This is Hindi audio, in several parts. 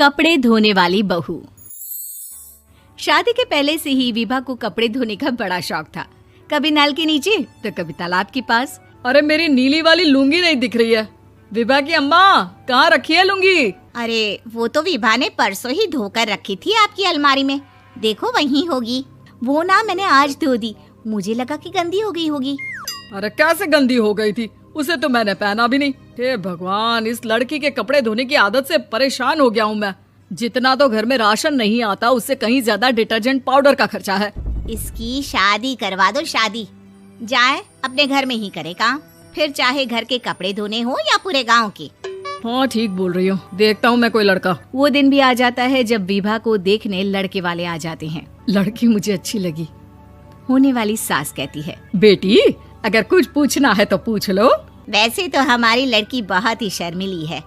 कपड़े धोने वाली बहू। शादी के पहले से ही विभा को कपड़े धोने का बड़ा शौक था। कभी नल के नीचे तो कभी तालाब के पास। अरे मेरी नीली वाली लुंगी नहीं दिख रही है। विभा की अम्मा, कहाँ रखी है लुंगी? अरे वो तो विभा ने परसों ही धोकर रखी थी आपकी अलमारी में, देखो वहीं होगी। वो ना मैंने आज धो दी, मुझे लगा कि गंदी हो गई होगी। अरे कैसे गंदी हो गई थी? उसे तो मैंने पहना भी नहीं। हे भगवान, इस लड़की के कपड़े धोने की आदत से परेशान हो गया हूँ मैं। जितना तो घर में राशन नहीं आता, उससे कहीं ज्यादा डिटर्जेंट पाउडर का खर्चा है। इसकी शादी करवा दो, शादी जाए अपने घर में ही करे काम, फिर चाहे घर के कपड़े धोने हो या पूरे गांव के। हाँ ठीक बोल रही हूँ, देखता हूँ मैं कोई लड़का। वो दिन भी आ जाता है जब विभा को देखने लड़के वाले आ जाते हैं। लड़की मुझे अच्छी लगी। होने वाली सास कहती है, बेटी अगर कुछ पूछना है तो पूछ लो। वैसे तो हमारी लड़की बहुत ही शर्मीली है,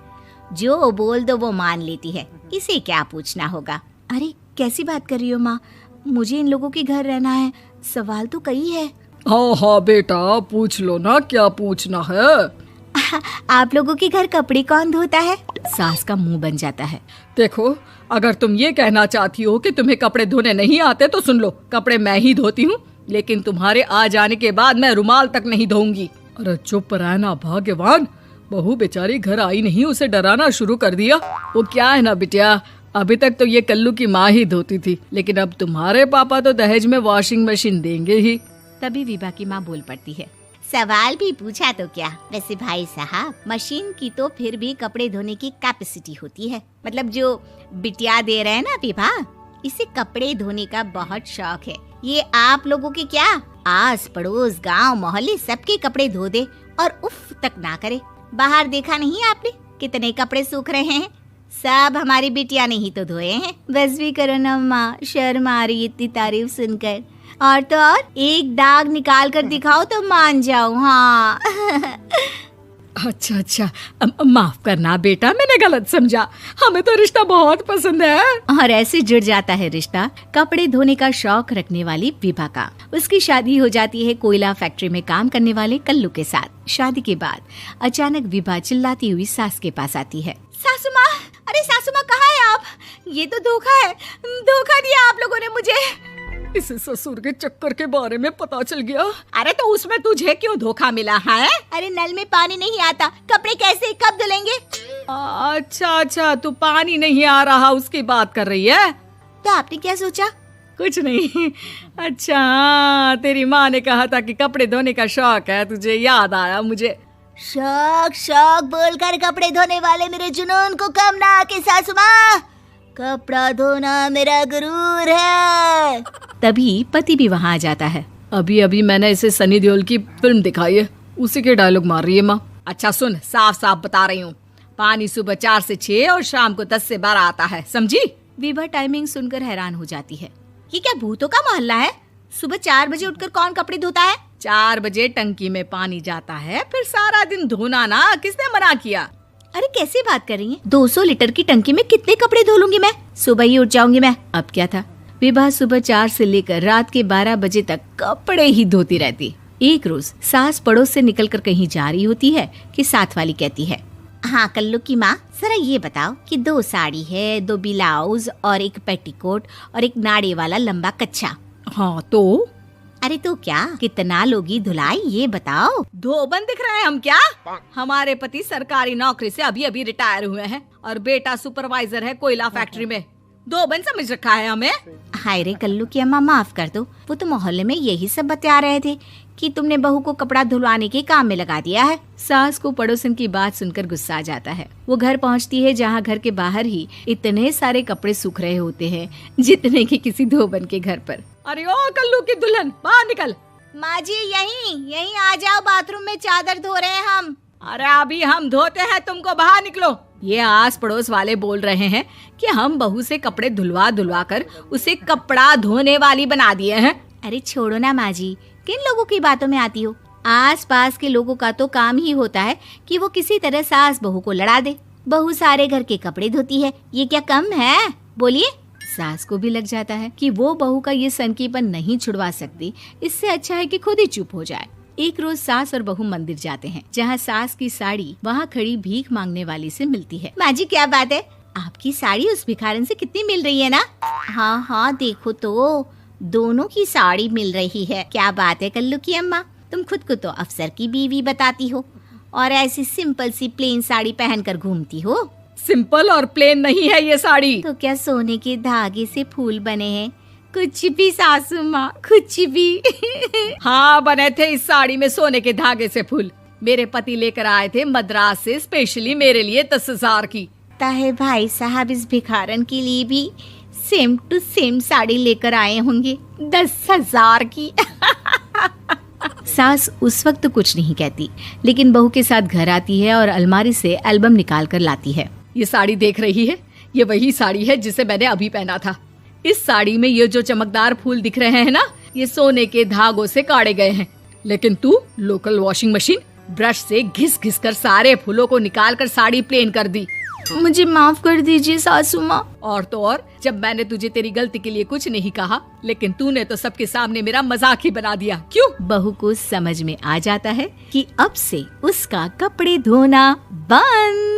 जो बोल दो वो मान लेती है, इसे क्या पूछना होगा। अरे कैसी बात कर रही हो माँ, मुझे इन लोगों के घर रहना है, सवाल तो कई है। हाँ हाँ बेटा, पूछ लो ना, क्या पूछना है। आप लोगों के घर कपड़े कौन धोता है? सास का मुंह बन जाता है। देखो, अगर तुम ये कहना चाहती हो कि तुम्हें कपड़े धोने नहीं आते तो सुन लो, कपड़े मैं ही धोती हूँ, लेकिन तुम्हारे आ जाने के बाद मैं रुमाल तक नहीं धोऊंगी। अरे चुप रहना भाग्यवान, बहू बेचारी घर आई नहीं, उसे डराना शुरू कर दिया। वो क्या है ना बिटिया, अभी तक तो ये कल्लू की माँ ही धोती थी, लेकिन अब तुम्हारे पापा तो दहेज में वॉशिंग मशीन देंगे ही। तभी विभा की माँ बोल पड़ती है, सवाल भी पूछा तो क्या। वैसे भाई साहब, मशीन की तो फिर भी कपड़े धोने की कैपेसिटी होती है। मतलब जो बिटिया दे रहे हैं ना विभा, इसे कपड़े धोने का बहुत शौक है। ये आप लोगों के क्या, आस पड़ोस गांव मोहल्ले सबके कपड़े धो दे और उफ तक ना करे। बाहर देखा नहीं आपने कितने कपड़े सूख रहे हैं? सब हमारी बिटिया ने ही तो धोए हैं। बस भी करो ना माँ, शर्म आ रही इतनी तारीफ सुनकर। और तो और एक दाग निकाल कर दिखाओ तो मान जाओ। हाँ अच्छा, माफ करना बेटा, मैंने गलत समझा। हमें तो रिश्ता बहुत पसंद है। और ऐसे जुड़ जाता है रिश्ता कपड़े धोने का शौक रखने वाली विभा का। उसकी शादी हो जाती है कोयला फैक्ट्री में काम करने वाले कल्लू के साथ। शादी के बाद अचानक विभा चिल्लाती हुई सास के पास आती है। सासू माँ, अरे सासू माँ कहाँ है आप? ये तो धोखा है, धोखा दिया आप लोगों ने मुझे। इसे ससुर के चक्कर के बारे में पता चल गया। अरे तो उसमें तुझे क्यों धोखा मिला है? अरे नल में पानी नहीं आता, कपड़े कैसे कब धुलेंगे? अच्छा, तू पानी नहीं आ रहा उसकी बात कर रही है। तो आपने क्या सोचा? कुछ नहीं। अच्छा, तेरी माँ ने कहा था कि कपड़े धोने का शौक है तुझे, याद आया मुझे। शौक बोलकर कपड़े धोने वाले मेरे जुनून को कम ना आके सासू माँ, कपड़ा धोना मेरा गुरूर है। तभी पति भी वहाँ आ जाता है। अभी मैंने इसे सनी देओल की फिल्म दिखाई है, उसी के डायलॉग मार रही है माँ। अच्छा सुन, साफ साफ बता रही हूँ, पानी सुबह 4 से 6 और शाम को 10 से 12 आता है, समझी? विभा टाइमिंग सुनकर हैरान हो जाती है। ये क्या भूतों का मोहल्ला है? सुबह 4 बजे उठकर कौन कपड़े धोता है? 4 बजे टंकी में पानी जाता है, फिर सारा दिन धोना ना, किसने मना किया? अरे कैसी बात कर रही हैं? 200 लीटर की टंकी में कितने कपड़े धो लूंगी मैं? सुबह ही उठ जाऊंगी मैं। अब क्या था, विभा सुबह 4 से लेकर रात के 12 बजे तक कपड़े ही धोती रहती। एक रोज सास पड़ोस से निकलकर कहीं जा रही होती है कि साथ वाली कहती है, हाँ कल्लू की माँ, जरा ये बताओ कि 2 साड़ी है, 2 ब्लाउज और एक पेटीकोट और एक नाड़े वाला लंबा कच्छा। हाँ तो? अरे तो क्या, कितना लोगी धुलाई ये बताओ। धोबन दिख रहे हैं हम क्या? हमारे पति सरकारी नौकरी से अभी रिटायर हुए हैं और बेटा सुपरवाइजर है कोयला फैक्ट्री में। धोबन समझ रखा है हमें? हाय रे कल्लू की अम्मा, माफ कर दो, वो तो मोहल्ले में यही सब बता रहे थे कि तुमने बहू को कपड़ा धुलवाने के काम में लगा दिया है। सास को पड़ोसन की बात सुनकर गुस्सा आ जाता है। वो घर पहुंचती है जहां घर के बाहर ही इतने सारे कपड़े सूख रहे होते हैं जितने कि किसी धोबन के घर पर। अरे ओ कल्लू की दुल्हन, बाहर निकल। माँ जी यहीं आ जाओ, बाथरूम में चादर धो रहे हैं हम। अरे अभी हम धोते हैं, तुमको बाहर निकलो। ये आस पड़ोस वाले बोल रहे हैं कि हम बहू से कपड़े धुलवा कर उसे कपड़ा धोने वाली बना दिए हैं। अरे छोड़ो ना माँ जी, किन लोगों की बातों में आती हो? आस पास के लोगों का तो काम ही होता है कि वो किसी तरह सास बहू को लड़ा दे। बहू सारे घर के कपड़े धोती है, ये क्या कम है? बोलिए। सास को भी लग जाता है कि वो बहू का ये सनकीपन नहीं छुड़वा सकती, इससे अच्छा है कि खुद ही चुप हो जाए। एक रोज सास और बहू मंदिर जाते हैं, जहाँ सास की साड़ी वहाँ खड़ी भीख मांगने वाली से मिलती है। माँ जी क्या बात है, आपकी साड़ी उस भिखारन से कितनी मिल रही है ना? हाँ हाँ, देखो तो दोनों की साड़ी मिल रही है। क्या बात है कल्लू की अम्मा, तुम खुद को तो अफसर की बीवी बताती हो और ऐसी सिंपल सी प्लेन साड़ी पहनकर घूमती हो। सिंपल और प्लेन नहीं है ये साड़ी। तो क्या सोने के धागे से फूल बने हैं? कुछ भी सासू माँ, कुछ भी। हाँ, बने थे इस साड़ी में सोने के धागे से फूल। मेरे पति लेकर आए थे मद्रास से स्पेशली मेरे लिए 10,000 की। ताहे भाई साहब इस भिखारन के लिए भी सेम टू सेम साड़ी लेकर आए होंगे 10,000 की। सास उस वक्त कुछ नहीं कहती, लेकिन बहू के साथ घर आती है और अलमारी से एल्बम निकाल कर लाती है। ये साड़ी देख रही है, ये वही साड़ी है जिसे मैंने अभी पहना था। इस साड़ी में ये जो चमकदार फूल दिख रहे हैं ना, ये सोने के धागों से काटे गए हैं। लेकिन तू लोकल वॉशिंग मशीन ब्रश से घिस घिस कर सारे फूलों को निकाल कर साड़ी प्लेन कर दी। मुझे माफ कर दीजिए सासू माँ। और तो और, जब मैंने तुझे तेरी गलती के लिए कुछ नहीं कहा, लेकिन तूने तो सबके सामने मेरा मजाक ही बना दिया। क्यों? बहू को समझ में आ जाता है कि अब से उसका कपड़े धोना बंद।